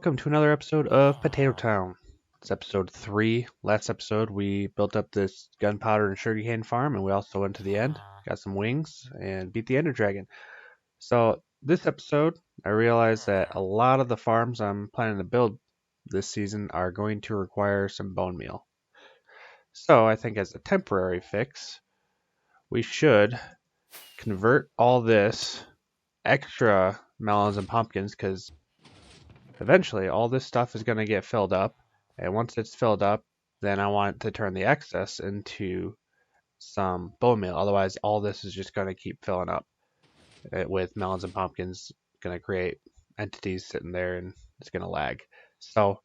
welcome to another episode of PotatoTown. It's episode 3. Last episode, we built up this gunpowder and sugarcane farm, and we also went to the end, got some wings, and beat the Ender Dragon. So, this episode, I realized that a lot of the farms I'm planning to build this season are going to require some bone meal. So, I think as a temporary fix, we should convert all this extra melons and pumpkins, because eventually all this stuff is going to get filled up, and once it's filled up, then I want to turn the excess into some bone meal. Otherwise, all this is just going to keep filling up with melons and pumpkins, going to create entities sitting there, and it's going to lag. So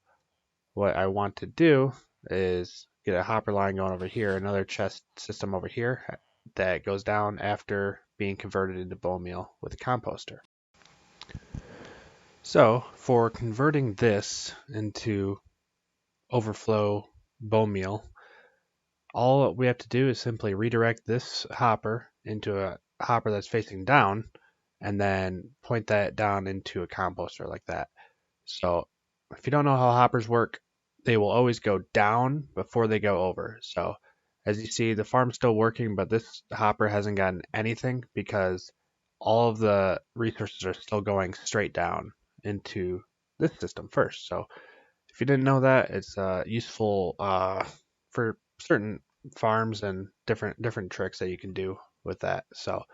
what I want to do is get a hopper line going over here, another chest system over here that goes down after being converted into bone meal with a composter. So for converting this into overflow bone meal, all we have to do is simply redirect this hopper into a hopper that's facing down, and then point that down into a composter like that. So if you don't know how hoppers work, they will always go down before they go over. So as you see, the farm's still working, but this hopper hasn't gotten anything because all of the resources are still going straight down into this system first. So if you didn't know that, it's useful for certain farms and different tricks that you can do with that. So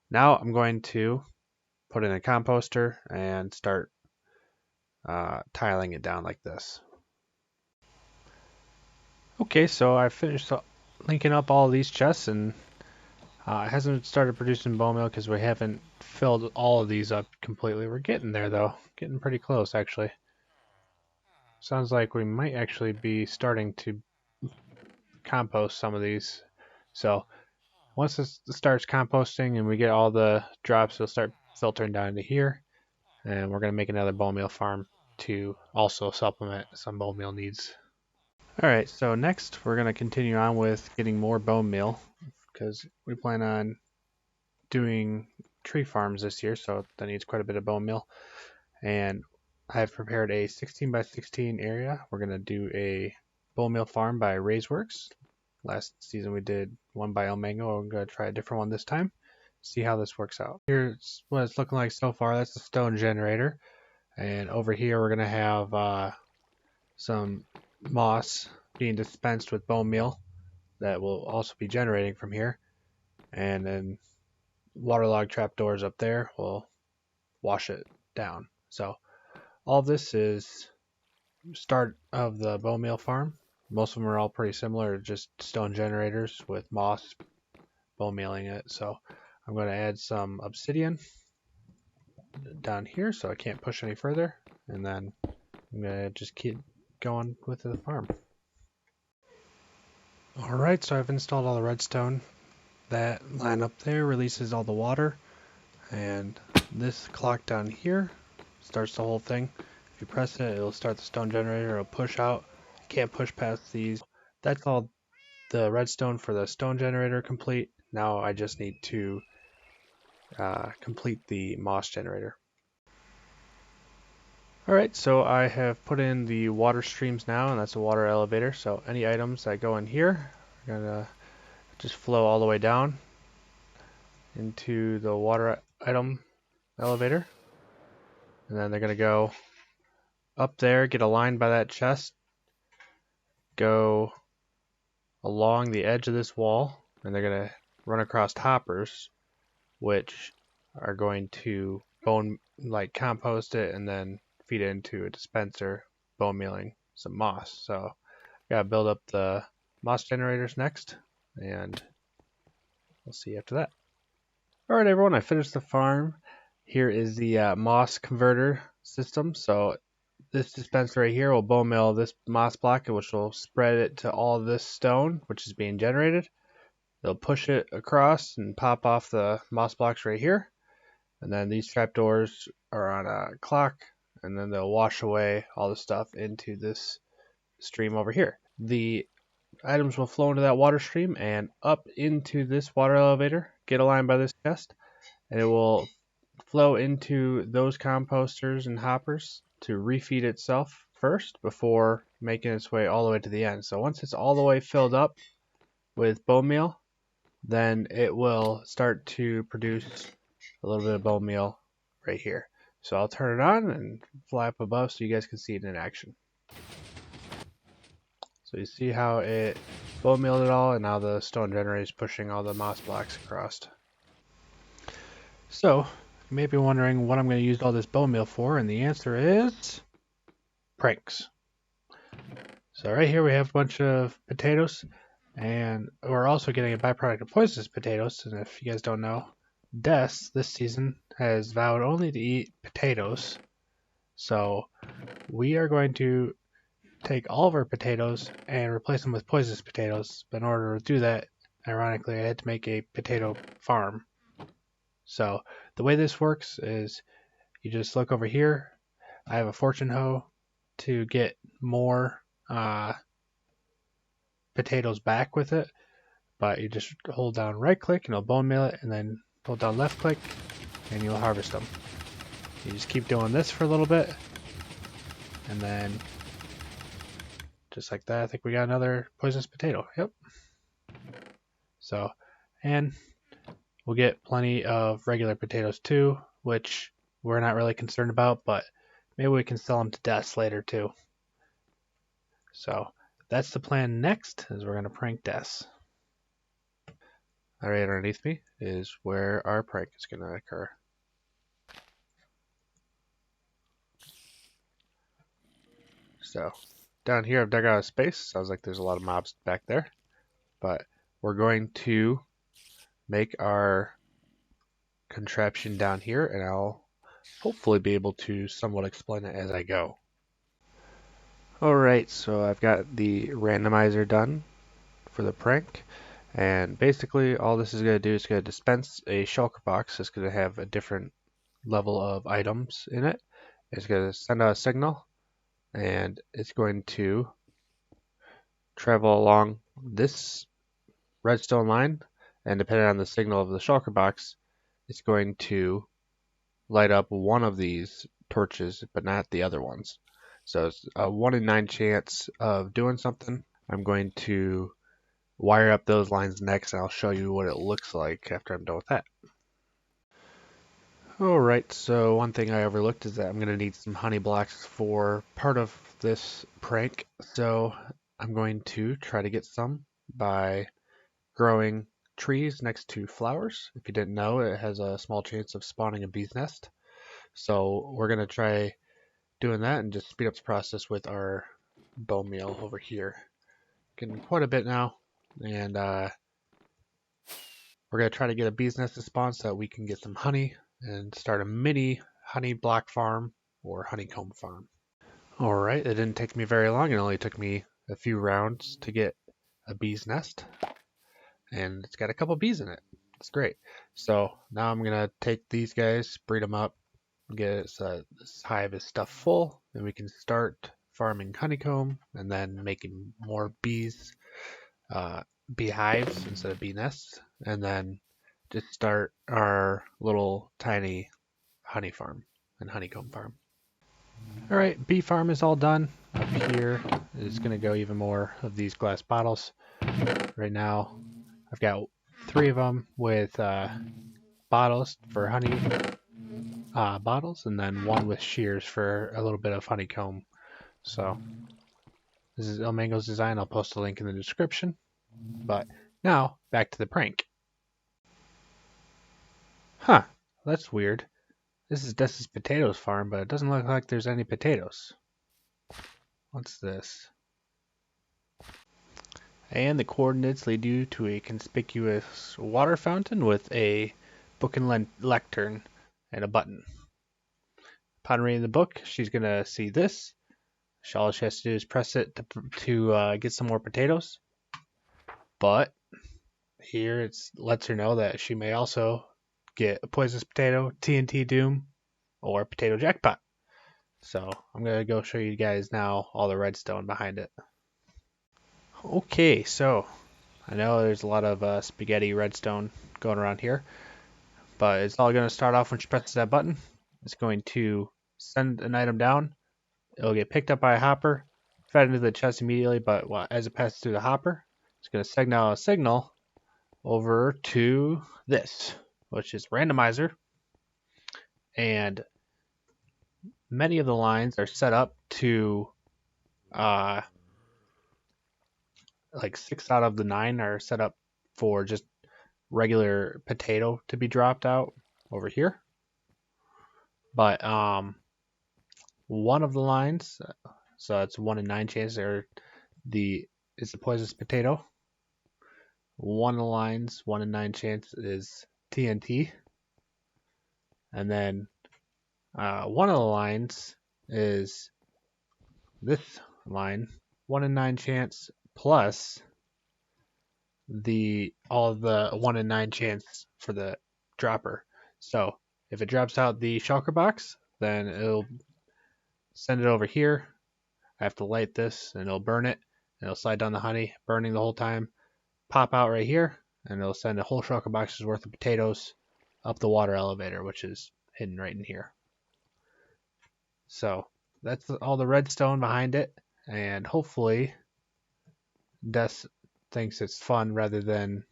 now I'm going to put in a composter and start tiling it down like this. Okay, so I finished linking up all these chests, and it hasn't started producing bone meal because we haven't filled all of these up completely. We're getting there though, getting pretty close actually. Sounds like we might actually be starting to compost some of these. So once this starts composting and we get all the drops, it'll start filtering down into here, and we're going to make another bone meal farm to also supplement some bone meal needs. Alright, so next we're going to continue on with getting more bone meal because we plan on doing tree farms this year, so that needs quite a bit of bone meal. And I've prepared a 16 by 16 area. We're going to do a bone meal farm by Raiseworks. Last season we did one by Ilmango. I'm going to try a different one this time, see how this works out. Here's what it's looking like so far. That's the stone generator. And over here we're going to have some moss being dispensed with bone meal that will also be generating from here. And then waterlogged trapdoors up there will wash it down. So all this is start of the bone meal farm. Most of them are all pretty similar, just stone generators with moss bone mealing it. So I'm going to add some obsidian down here so I can't push any further, and then I'm going to just keep going with the farm. Alright, so I've installed all the redstone. That line up there releases all the water, and this clock down here starts the whole thing. If you press it, it'll start the stone generator, it'll push out. You can't push past these. That's all the redstone for the stone generator complete. Now I just need to complete the moss generator. Alright, so I have put in the water streams now, and that's a water elevator. So any items that go in here are going to just flow all the way down into the water item elevator. And then they're going to go up there, get aligned by that chest, go along the edge of this wall, and they're going to run across hoppers, which are going to compost it and then feed it into a dispenser, bone mealing some moss. So gotta build up the moss generators next, and we'll see after that. Alright everyone, I finished the farm. Here is the moss converter system. So this dispenser right here will bone meal this moss block, which will spread it to all of this stone, which is being generated. They'll push it across and pop off the moss blocks right here. And then these trapdoors are on a clock, and then they'll wash away all the stuff into this stream over here. The items will flow into that water stream and up into this water elevator, get aligned by this chest, and it will flow into those composters and hoppers to refeed itself first before making its way all the way to the end. So once it's all the way filled up with bone meal, then it will start to produce a little bit of bone meal right here. So I'll turn it on and fly up above so you guys can see it in action. So you see how it bone mealed it all, and now the stone generator is pushing all the moss blocks across. So you may be wondering what I'm going to use all this bone meal for, and the answer is pranks. So right here we have a bunch of potatoes, and we're also getting a byproduct of poisonous potatoes. And if you guys don't know, Des this season has vowed only to eat potatoes. So we are going to take all of our potatoes and replace them with poisonous potatoes. But in order to do that, ironically, I had to make a potato farm. So the way this works is you just look over here. I have a fortune hoe to get more potatoes back with it, but you just hold down right click and it'll bone meal it, and then hold down left click and you'll harvest them. You just keep doing this for a little bit, and then just like that, I think we got another poisonous potato. Yep. So, and we'll get plenty of regular potatoes too, which we're not really concerned about, but maybe we can sell them to Des later too. So that's the plan next, is we're going to prank Des. All right, underneath me is where our prank is going to occur. So down here I've dug out a space. Sounds like there's a lot of mobs back there, but we're going to make our contraption down here, and I'll hopefully be able to somewhat explain it as I go. Alright, so I've got the randomizer done for the prank, and basically all this is going to do is going to dispense a shulker box. It's going to have a different level of items in it. It's going to send out a signal, and it's going to travel along this redstone line, and depending on the signal of the shulker box, it's going to light up one of these torches, but not the other ones. So it's a 1 in 9 chance of doing something. I'm going to wire up those lines next, and I'll show you what it looks like after I'm done with that. Alright, so one thing I overlooked is that I'm going to need some honey blocks for part of this prank. So I'm going to try to get some by growing trees next to flowers. If you didn't know, it has a small chance of spawning a bee's nest. So we're going to try doing that and just speed up the process with our bone meal over here. Getting quite a bit now, and we're going to try to get a bee's nest to spawn so that we can get some honey and start a mini honey block farm or honeycomb farm. Alright, it didn't take me very long. It only took me a few rounds to get a bee's nest, and it's got a couple bees in it. It's great. So now I'm going to take these guys, breed them up, get this hive is stuffed full, and we can start farming honeycomb and then making more bees, beehives instead of bee nests, and then just start our little tiny honey farm and honeycomb farm. All right, bee farm is all done. Up here is going to go even more of these glass bottles. Right now, I've got 3 of them with bottles for honey bottles, and then 1 with shears for a little bit of honeycomb. So this is Ilmango's design. I'll post a link in the description. But now back to the prank. Huh, that's weird. This is Des's potatoes farm, but it doesn't look like there's any potatoes. What's this? And the coordinates lead you to a conspicuous water fountain with a book and lectern and a button. Upon reading the book, she's going to see this. All she has to do is press it to get some more potatoes. But here it lets her know that she may also get a poisonous potato, TNT Doom, or potato jackpot. So I'm going to go show you guys now all the redstone behind it. Okay, so I know there's a lot of spaghetti redstone going around here, but it's all going to start off when she presses that button. It's going to send an item down, It'll get picked up by a hopper, fed into the chest immediately, but as it passes through the hopper, it's going to signal a signal over to this, which is randomizer. And many of the lines are set up to, like 6 out of the 9 are set up for just regular potato to be dropped out over here. But one of the lines, so it's 1 in 9 chance, is the poisonous potato. One of the lines, 1 in 9 chance, is TNT. And then one of the lines is this line, 1 in 9 chance plus all of the 1 in 9 chance for the dropper. So if it drops out the shulker box, then it'll send it over here. I have to light this and it'll burn it, and it'll slide down the honey, burning the whole time, pop out right here, and it'll send a whole shulker box's worth of potatoes up the water elevator, which is hidden right in here. So that's all the redstone behind it, and hopefully Des thinks it's fun rather than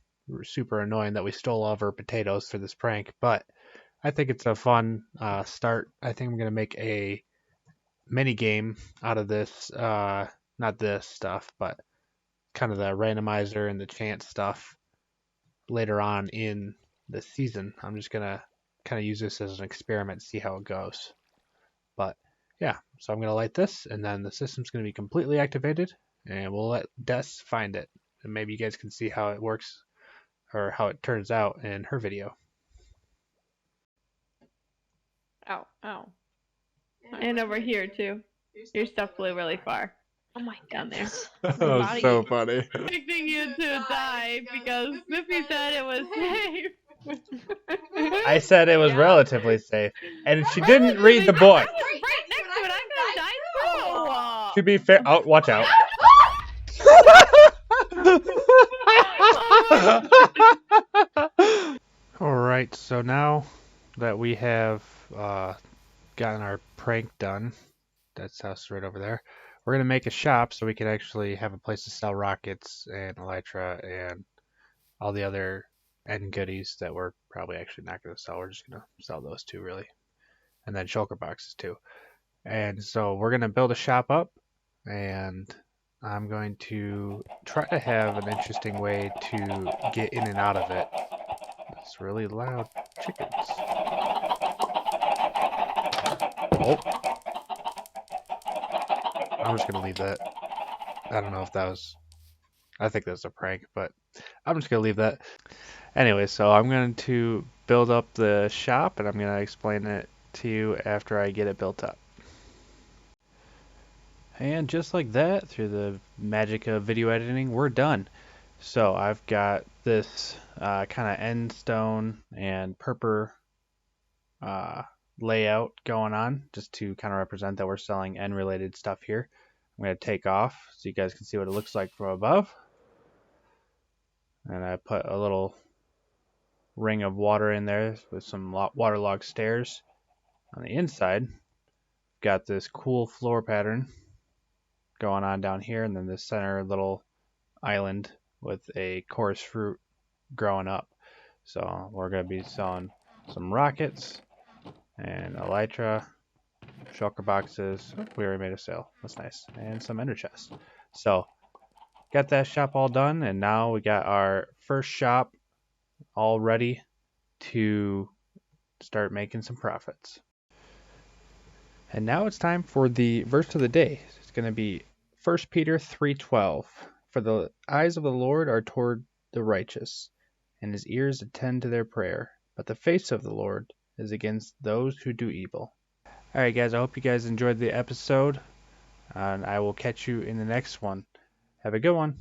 super annoying that we stole all of her potatoes for this prank. But I think it's a fun start. I think I'm going to make a mini game out of this, not this stuff, but kind of the randomizer and the chance stuff later on in the season. I'm just going to kind of use this as an experiment, see how it goes. But yeah, so I'm going to light this, and then the system's going to be completely activated, and we'll let Des find it. And maybe you guys can see how it works or how it turns out in her video. Ow, ow. And over here too. Your stuff flew really far. Oh my Down there. That was so funny. Expecting you to die because Snippy said it was safe. I said it was relatively safe, and she didn't read the book. I was right next to it. I'm gonna die too. To be fair, oh, watch out. Alright, so now that we have gotten our prank done, that's us right over there, we're going to make a shop so we can actually have a place to sell rockets and elytra and all the other end goodies that we're probably actually not going to sell. We're just going to sell those two, really. And then shulker boxes too. And so we're going to build a shop up, and I'm going to try to have an interesting way to get in and out of it. It's really loud chickens. Oh. I'm just going to leave that. I don't know if that was... I think that's a prank, but I'm just going to leave that. Anyway, so I'm going to build up the shop, and I'm going to explain it to you after I get it built up. And just like that, through the magic of video editing, we're done. So I've got this kind of end stone and purple layout going on, just to kind of represent that we're selling end related stuff here. I'm going to take off so you guys can see what it looks like from above. And I put a little ring of water in there with some waterlogged stairs. On the inside, got this cool floor pattern going on down here, and then this center little island with a coarse fruit growing up. So we're going to be selling some rockets and elytra, shulker boxes. Oh, we already made a sale. That's nice. And some ender chests. So got that shop all done, and now we got our first shop all ready to start making some profits. And now it's time for the verse of the day. It's going to be 1 Peter 3:12. For the eyes of the Lord are toward the righteous, and his ears attend to their prayer, but the face of the Lord is against those who do evil. Alright guys, I hope you guys enjoyed the episode, and I will catch you in the next one. Have a good one.